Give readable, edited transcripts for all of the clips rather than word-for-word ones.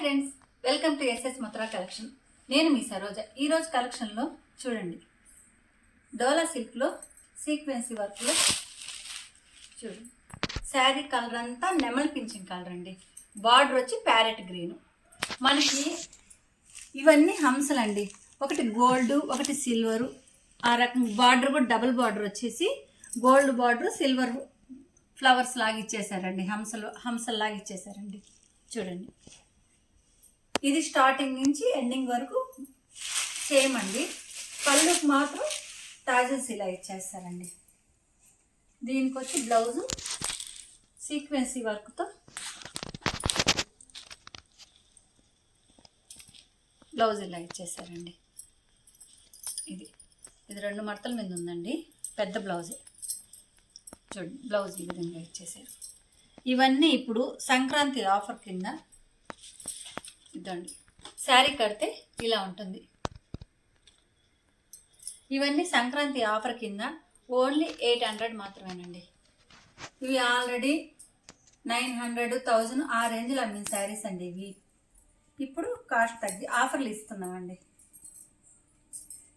Friends, welcome to SS Mathura collection. నేను మీ సరోజ. ఈరోజు కలెక్షన్లో చూడండి, డోలా సిల్క్లో సీక్వెన్సీ వర్క్లో చూడండి. శారీ కలర్ అంతా నెమలి పింఛన్ కలర్ అండి. బార్డర్ వచ్చి ప్యారెట్ గ్రీను. మనకి ఇవన్నీ హంసలండి. ఒకటి గోల్డ్, ఒకటి సిల్వరు. ఆ రకం బార్డర్ కూడా డబుల్ బార్డర్ వచ్చేసి గోల్డ్ బార్డర్, సిల్వర్ ఫ్లవర్స్ లాగా ఇచ్చేసారండి. హంసలు లాగా ఇచ్చేసారండి. చూడండి, ఇది స్టార్టింగ్ నుంచి ఎండింగ్ వరకు సేమ్ అండి. పళ్ళుకి మాత్రం తాజల్స్ ఇలా ఇచ్చేస్తారండి. దీనికి వచ్చి బ్లౌజు సీక్వెన్సీ వర్క్తో బ్లౌజ్ ఇలా ఇచ్చేసారండి. ఇది 2 మడతల మీద ఉందండి. పెద్ద బ్లౌజే. చూడండి, బ్లౌజ్ ఈ విధంగా ఇచ్చేసారు. ఇవన్నీ ఇప్పుడు సంక్రాంతి ఆఫర్ కింద ఇదండి. శారీ కడితే ఇలా ఉంటుంది. ఇవన్నీ సంక్రాంతి ఆఫర్ కింద ఓన్లీ 800 మాత్రమేనండి. ఇవి ఆల్రెడీ 900, 1000 ఆ రేంజ్లో అమ్మిన శారీస్ అండి. ఇవి ఇప్పుడు కాస్ట్ తగ్గి ఆఫర్లు ఇస్తున్నామండి.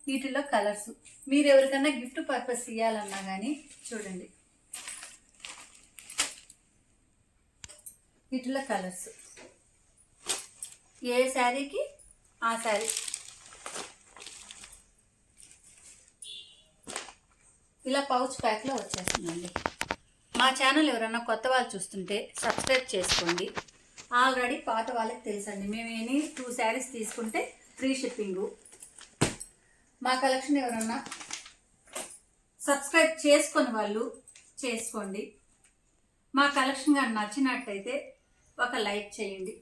వీటిలో కలర్స్ మీరు ఎవరికైనా గిఫ్ట్ పర్పస్ ఇవ్వాలన్నా కానీ చూడండి, వీటిలో కలర్స్ ఏ శారీకి ఆ శారీ. ఇలా పౌచ్ ప్యాక్లో వచ్చేస్తుందండి. మా ఛానల్ ఎవరైనా కొత్త వాళ్ళు చూస్తుంటే సబ్స్క్రైబ్ చేసుకోండి. ఆల్రెడీ పాత వాళ్ళకి తెలుసండి. మేము ఎనీ 2 శారీస్ తీసుకుంటే ఫ్రీ షిప్పింగు. మా కలెక్షన్ ఎవరన్నా సబ్స్క్రైబ్ చేసుకొని వాళ్ళు చేసుకోండి. మా కలెక్షన్ కానీ నచ్చినట్టయితే ఒక లైక్ చేయండి.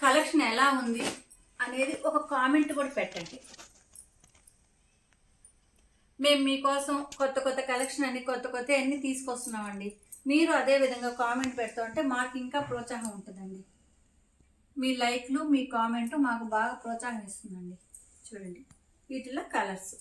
కలెక్షన్ ఎలా ఉంది అనేది ఒక కామెంట్ కూడా పెట్టండి. మేము మీకోసం కొత్త కలెక్షన్ అన్ని కొత్త అన్నీ తీసుకొస్తున్నామండి. మీరు అదే విధంగా కామెంట్ పెడుతూ ఉంటే మాకు ఇంకా ప్రోత్సాహం ఉంటుందండి. మీ లైక్లు, మీ కామెంట్ మాకు బాగా ప్రోత్సాహం ఇస్తుందండి. చూడండి, వీటిలో కలర్స్